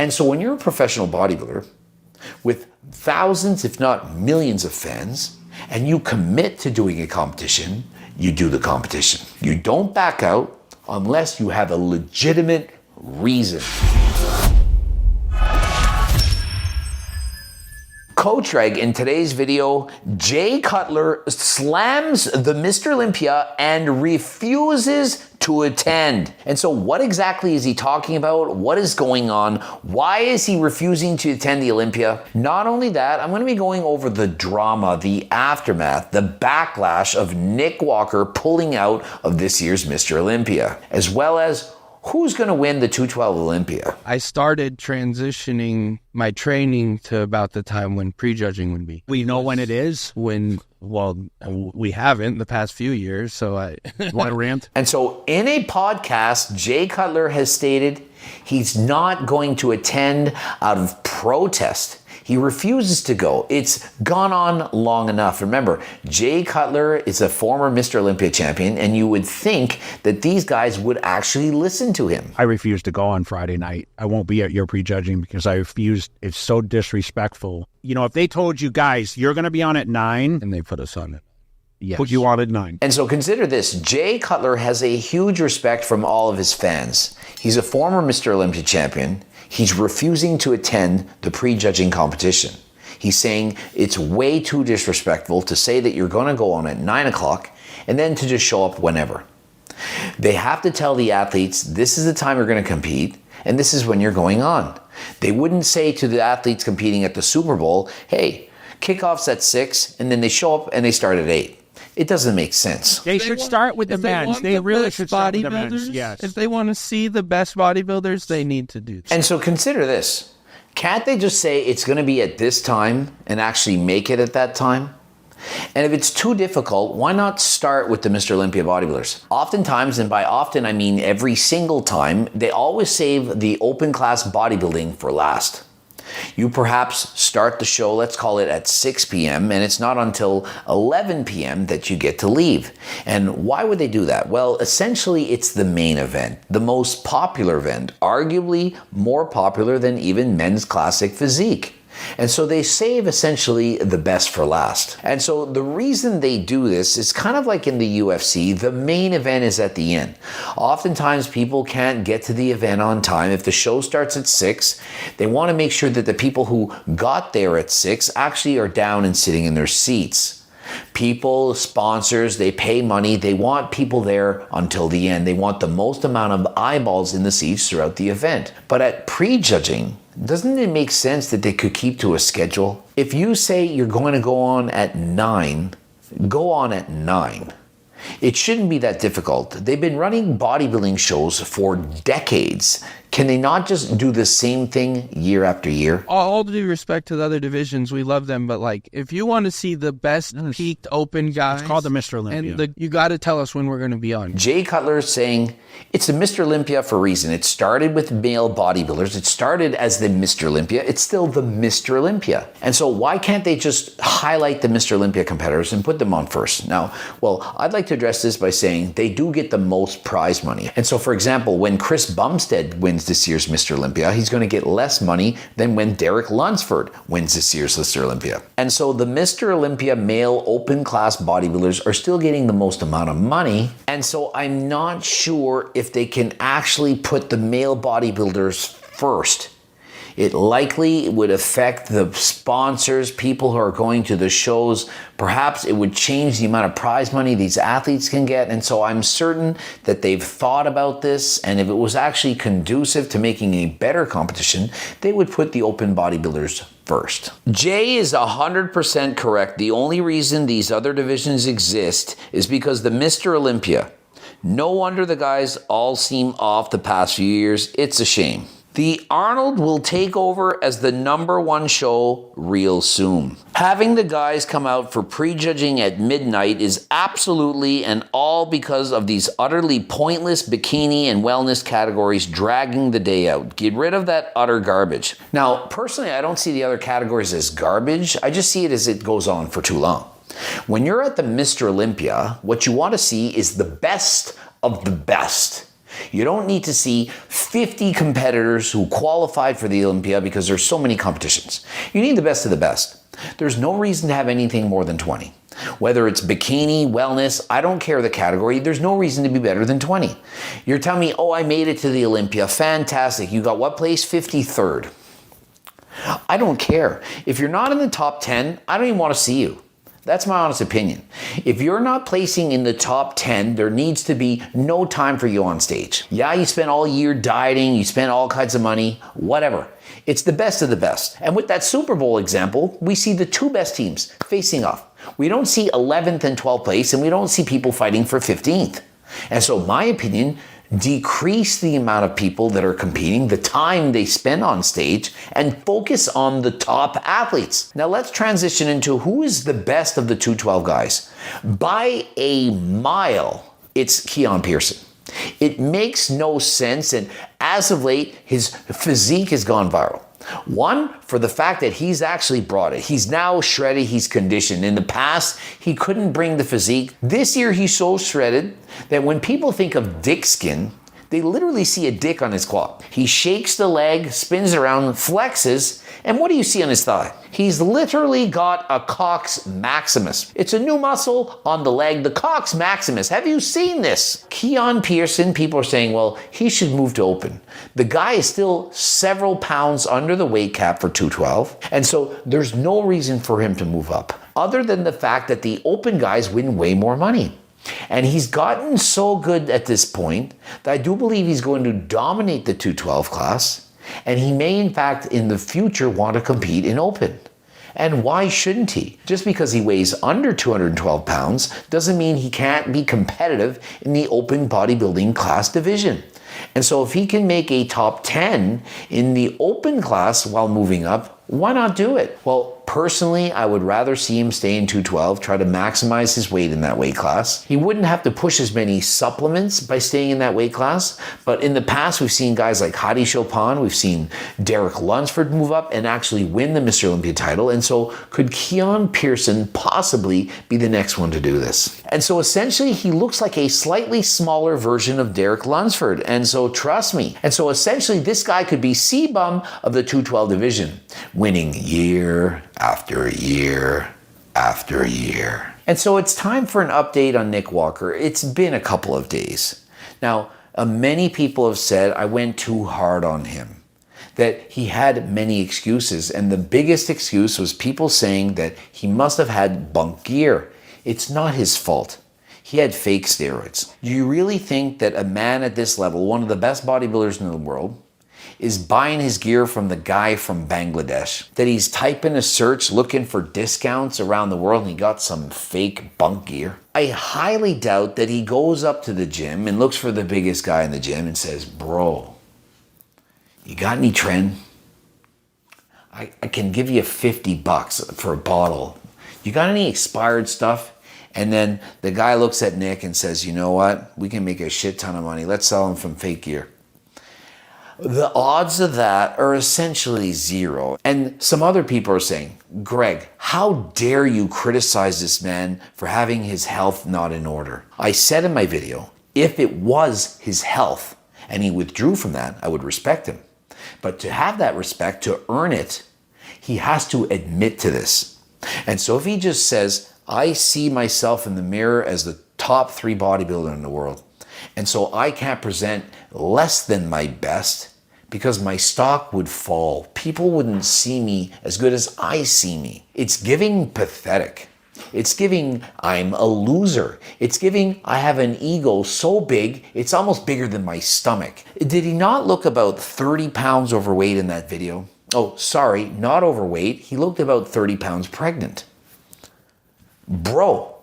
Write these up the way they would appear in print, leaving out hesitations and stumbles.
And so when you're a professional bodybuilder with thousands, if not millions of fans, and you commit to doing a competition, you do the competition. You don't back out unless you have a legitimate reason. Coach Reg, in today's video, Jay Cutler slams the Mr. Olympia and refuses to attend. And so what exactly is he talking about? What is going on? Why is he refusing to attend the Olympia? Not only that, I'm going to be going over the drama, the aftermath, the backlash of Nick Walker pulling out of this year's Mr. Olympia, as well as who's going to win the 212 Olympia. I started transitioning my training to about the time when prejudging would be. We know when it is? Well, we haven't the past few years, so I... Want to rant? And so in a podcast, Jay Cutler has stated he's not going to attend out of protest. He refuses to go. It's gone on long enough. Remember, Jay Cutler is a former Mr. Olympia champion, and you would think that these guys would actually listen to him. I refuse to go on Friday night. I won't be at your prejudging because I refuse. It's so disrespectful. You know, if they told you guys, you're going to be on at 9. And they put us on it. Yes. Put you on at 9. And so consider this. Jay Cutler has a huge respect from all of his fans. He's a former Mr. Olympia champion. He's refusing to attend the prejudging competition. He's saying it's way too disrespectful to say that you're going to go on at 9 o'clock and then to just show up whenever. They have to tell the athletes, this is the time you're going to compete and this is when you're going on. They wouldn't say to the athletes competing at the Super Bowl, hey, kickoff's at 6 and then they show up and they start at 8. It doesn't make sense. They should start with the men's. They really should start with the men's. Yes. If they want to see the best bodybuilders, they need to do that. And so consider this. Can't they just say it's going to be at this time and actually make it at that time? And if it's too difficult, why not start with the Mr. Olympia bodybuilders? Oftentimes, and by often I mean every single time, they always save the open class bodybuilding for last. You perhaps start the show, let's call it at 6 p.m., and it's not until 11 p.m. that you get to leave. And why would they do that? Well, essentially, it's the main event, the most popular event, arguably more popular than even men's classic physique. And so they save essentially the best for last. And so the reason they do this is kind of like in the UFC, the main event is at the end. Oftentimes people can't get to the event on time. If the show starts at 6, they want to make sure that the people who got there at 6 actually are down and sitting in their seats. People, sponsors, they pay money. They want people there until the end. They want the most amount of eyeballs in the seats throughout the event. But at prejudging, doesn't it make sense that they could keep to a schedule? If you say you're going to go on at 9, go on at 9. It shouldn't be that difficult. They've been running bodybuilding shows for decades. Can they not just do the same thing year after year? All due respect to the other divisions, we love them, but like, if you want to see the best peaked open guys, it's called the Mr. Olympia. And you got to tell us when we're going to be on. Jay Cutler is saying it's the Mr. Olympia for a reason. It started with male bodybuilders. It started as the Mr. Olympia. It's still the Mr. Olympia. And so why can't they just highlight the Mr. Olympia competitors and put them on first? Now, well, I'd like to address this by saying they do get the most prize money. And so, for example, when Chris Bumstead wins this year's Mr. Olympia, he's going to get less money than when Derek Lunsford wins this year's Mr. Olympia. And so the Mr. Olympia male open class bodybuilders are still getting the most amount of money. And so I'm not sure if they can actually put the male bodybuilders first. It likely would affect the sponsors, people who are going to the shows. Perhaps it would change the amount of prize money these athletes can get. And so I'm certain that they've thought about this. And if it was actually conducive to making a better competition, they would put the open bodybuilders first. Jay is 100% correct. The only reason these other divisions exist is because the Mr. Olympia. No wonder the guys all seem off the past few years. It's a shame. The Arnold will take over as the #1 show real soon. Having the guys come out for prejudging at midnight is absolutely and all because of these utterly pointless bikini and wellness categories dragging the day out. Get rid of that utter garbage. Now, personally, I don't see the other categories as garbage. I just see it as it goes on for too long. When you're at the Mr. Olympia, what you want to see is the best of the best. You don't need to see 50 competitors who qualified for the Olympia because there's so many competitions. You need the best of the best. There's no reason to have anything more than 20. Whether it's bikini, wellness, I don't care the category, there's no reason to be better than 20. You're telling me, oh, I made it to the Olympia, fantastic. You got what place? 53rd. I don't care. If you're not in the top 10, I don't even want to see you. That's my honest opinion. If you're not placing in the top 10, there needs to be no time for you on stage. Yeah, you spent all year dieting, you spent all kinds of money, whatever. It's the best of the best. And with that Super Bowl example, we see the two best teams facing off. We don't see 11th and 12th place, and we don't see people fighting for 15th. And so my opinion, decrease the amount of people that are competing, the time they spend on stage, and focus on the top athletes. Now let's transition into who is the best of the 212 guys. By a mile, it's Keon Pearson. It makes no sense, and as of late, his physique has gone viral. One, for the fact that he's actually brought it. He's now shredded, he's conditioned. In the past, he couldn't bring the physique. This year, he's so shredded that when people think of dick skin, they literally see a dick on his quad. He shakes the leg, spins around, flexes, and what do you see on his thigh? He's literally got a Cox Maximus. It's a new muscle on the leg, the Cox Maximus. Have you seen this? Keon Pearson, people are saying, well, he should move to open. The guy is still several pounds under the weight cap for 212, and so there's no reason for him to move up, other than the fact that the open guys win way more money. And he's gotten so good at this point that I do believe he's going to dominate the 212 class, and he may in fact in the future want to compete in open. And why shouldn't he? Just because he weighs under 212 pounds doesn't mean he can't be competitive in the open bodybuilding class division. And so if he can make a top 10 in the open class while moving up, why not do it? Well, personally, I would rather see him stay in 212, try to maximize his weight in that weight class. He wouldn't have to push as many supplements by staying in that weight class. But in the past, we've seen guys like Hadi Chopin, we've seen Derek Lunsford move up and actually win the Mr. Olympia title. And so could Keon Pearson possibly be the next one to do this? And so essentially, he looks like a slightly smaller version of Derek Lunsford. And so trust me. And so essentially, this guy could be C-bum of the 212 division, winning year after year after year. And so it's time for an update on Nick Walker. It's been a couple of days. Now, many people have said I went too hard on him, that he had many excuses. And the biggest excuse was people saying that he must have had bunk gear. It's not his fault. He had fake steroids. Do you really think that a man at this level, one of the best bodybuilders in the world, is buying his gear from the guy from Bangladesh, that he's typing a search looking for discounts around the world and he got some fake bunk gear? I highly doubt that he goes up to the gym and looks for the biggest guy in the gym and says, bro, you got any trend? I can give you $50 for a bottle. You got any expired stuff? And then the guy looks at Nick and says, you know what? We can make a shit ton of money. Let's sell him from fake gear. The odds of that are essentially zero. And some other people are saying, Greg, how dare you criticize this man for having his health not in order? I said in my video, if it was his health and he withdrew from that, I would respect him. But to have that respect, to earn it, he has to admit to this. And so if he just says, I see myself in the mirror as the top 3 bodybuilder in the world, and so I can't present less than my best because my stock would fall. People wouldn't see me as good as I see me. It's giving pathetic. It's giving I'm a loser. It's giving I have an ego so big, it's almost bigger than my stomach. Did he not look about 30 pounds overweight in that video? Oh, sorry, not overweight. He looked about 30 pounds pregnant. Bro,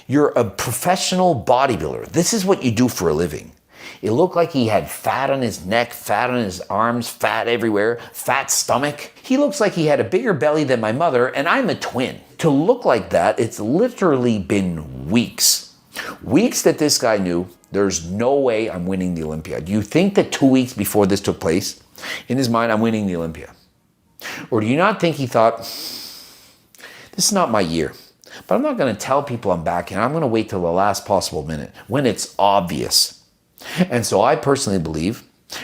you're a professional bodybuilder. This is what you do for a living. It looked like he had fat on his neck, fat on his arms, fat everywhere, fat stomach. He looks like he had a bigger belly than my mother, and I'm a twin. To look like that, it's literally been weeks. Weeks that this guy knew, there's no way I'm winning the Olympia. Do you think that 2 weeks before this took place, in his mind, I'm winning the Olympia? Or do you not think he thought, this is not my year? But I'm not going to tell people I'm back in. I'm going to wait till the last possible minute when it's obvious. And so I personally believe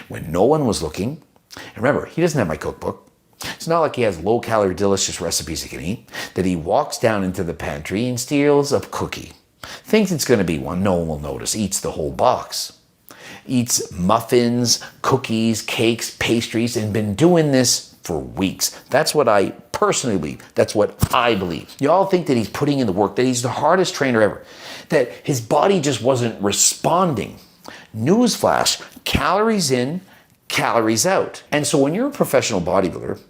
when no one was looking, and remember, he doesn't have my cookbook. It's not like he has low-calorie, delicious recipes he can eat, that he walks down into the pantry and steals a cookie. Thinks it's going to be one, no one will notice, eats the whole box. Eats muffins, cookies, cakes, pastries, and been doing this for weeks. That's what I personally believe. That's what I believe. You all think that he's putting in the work, that he's the hardest trainer ever, that his body just wasn't responding. Newsflash, calories in, calories out. And so when you're a professional bodybuilder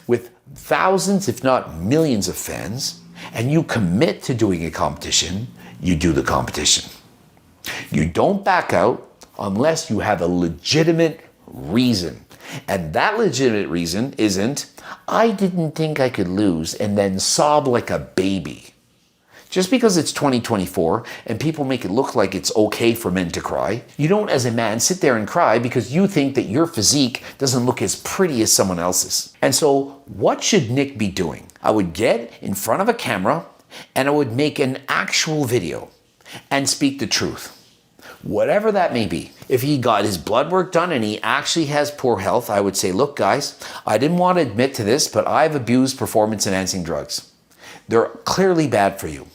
with thousands, if not millions of fans, and you commit to doing a competition, you do the competition. You don't back out unless you have a legitimate reason. And that legitimate reason isn't, I didn't think I could lose, and then sob like a baby. Just because it's 2024 and people make it look like it's okay for men to cry, you don't as a man sit there and cry because you think that your physique doesn't look as pretty as someone else's. And so what should Nick be doing? I would get in front of a camera and I would make an actual video and speak the truth. Whatever that may be. If he got his blood work done and he actually has poor health, I would say, look guys, I didn't want to admit to this, but I've abused performance enhancing drugs. They're clearly bad for you.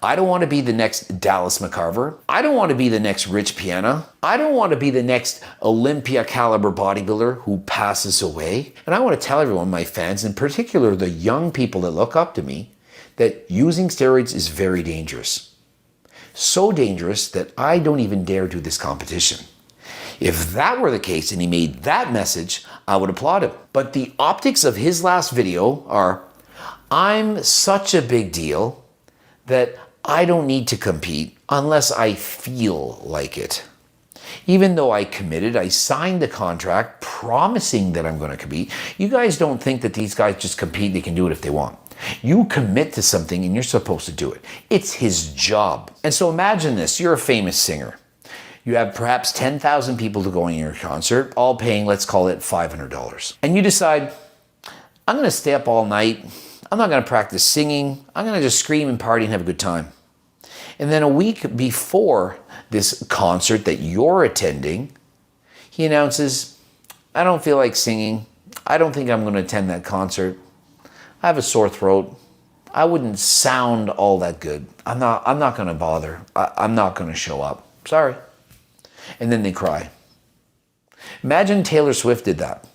I don't want to be the next Dallas McCarver. I don't want to be the next Rich Piana. I don't want to be the next Olympia caliber bodybuilder who passes away. And I want to tell everyone, my fans, in particular the young people that look up to me, that using steroids is very dangerous. So dangerous that I don't even dare do this competition. If that were the case and he made that message, I would applaud him. But the optics of his last video are, I'm such a big deal that I don't need to compete unless I feel like it. Even though I committed, I signed the contract promising that I'm going to compete. You guys don't think that these guys just compete, they can do it if they want. You commit to something and you're supposed to do it. It's his job. And so imagine this, you're a famous singer. You have perhaps 10,000 people to go in your concert, all paying, let's call it $500. And you decide, I'm going to stay up all night. I'm not going to practice singing. I'm going to just scream and party and have a good time. And then a week before this concert that you're attending, he announces, I don't feel like singing. I don't think I'm going to attend that concert. I have a sore throat. I wouldn't sound all that good. I'm not going to bother. I'm not going to show up. Sorry. And then they cry. Imagine Taylor Swift did that.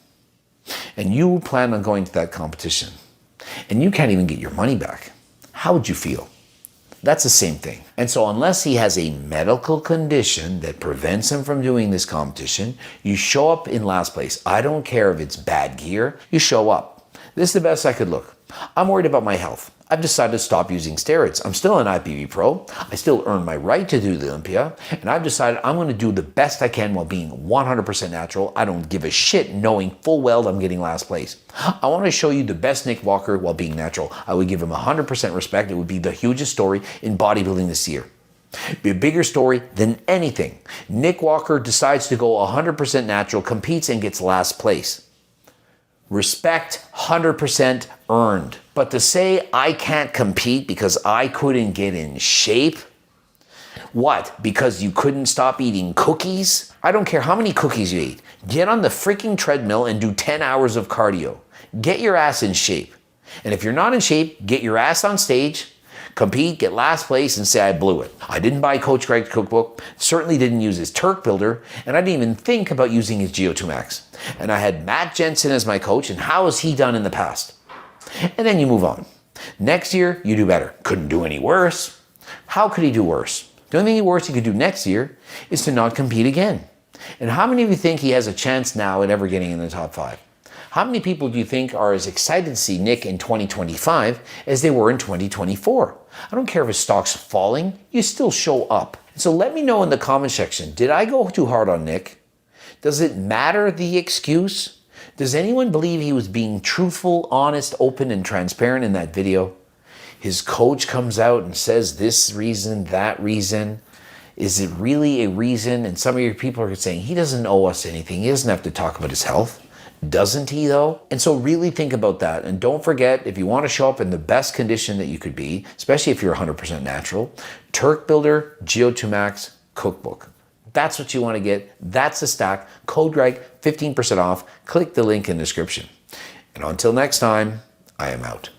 And you plan on going to that competition. And you can't even get your money back. How would you feel? That's the same thing. And so unless he has a medical condition that prevents him from doing this competition, you show up in last place. I don't care if it's bad gear, you show up. This is the best I could look. I'm worried about my health. I've decided to stop using steroids. I'm still an IPV pro. I still earn my right to do the Olympia. And I've decided I'm going to do the best I can while being 100% natural. I don't give a shit knowing full well I'm getting last place. I want to show you the best Nick Walker while being natural. I would give him 100% respect. It would be the hugest story in bodybuilding this year. It'd be a bigger story than anything. Nick Walker decides to go 100% natural, competes and gets last place. Respect 100% earned. But to say I can't compete because I couldn't get in shape? What? Because you couldn't stop eating cookies? I don't care how many cookies you eat. Get on the freaking treadmill and do 10 hours of cardio. Get your ass in shape. And if you're not in shape, get your ass on stage, compete, get last place, and say I blew it. I didn't buy Coach Greg's cookbook, certainly didn't use his Turk Builder, and I didn't even think about using his GO2 Max. And I had Matt Jensen as my coach, and how has he done in the past? And then you move on. Next year, you do better. Couldn't do any worse. How could he do worse? The only thing worse he could do next year is to not compete again. And how many of you think he has a chance now at ever getting in the top 5? How many people do you think are as excited to see Nick in 2025 as they were in 2024? I don't care if his stock's falling, you still show up. So let me know in the comment section, did I go too hard on Nick? Does it matter the excuse? Does anyone believe he was being truthful, honest, open, and transparent in that video? His coach comes out and says this reason, that reason. Is it really a reason? And some of your people are saying, he doesn't owe us anything. He doesn't have to talk about his health. Doesn't he though? And so really think about that. And don't forget, if you want to show up in the best condition that you could be, especially if you're 100% natural, Turk Builder, GO2 Max, cookbook. That's what you want to get. That's the stack. Code Greg, 15% off. Click the link in the description. And until next time, I am out.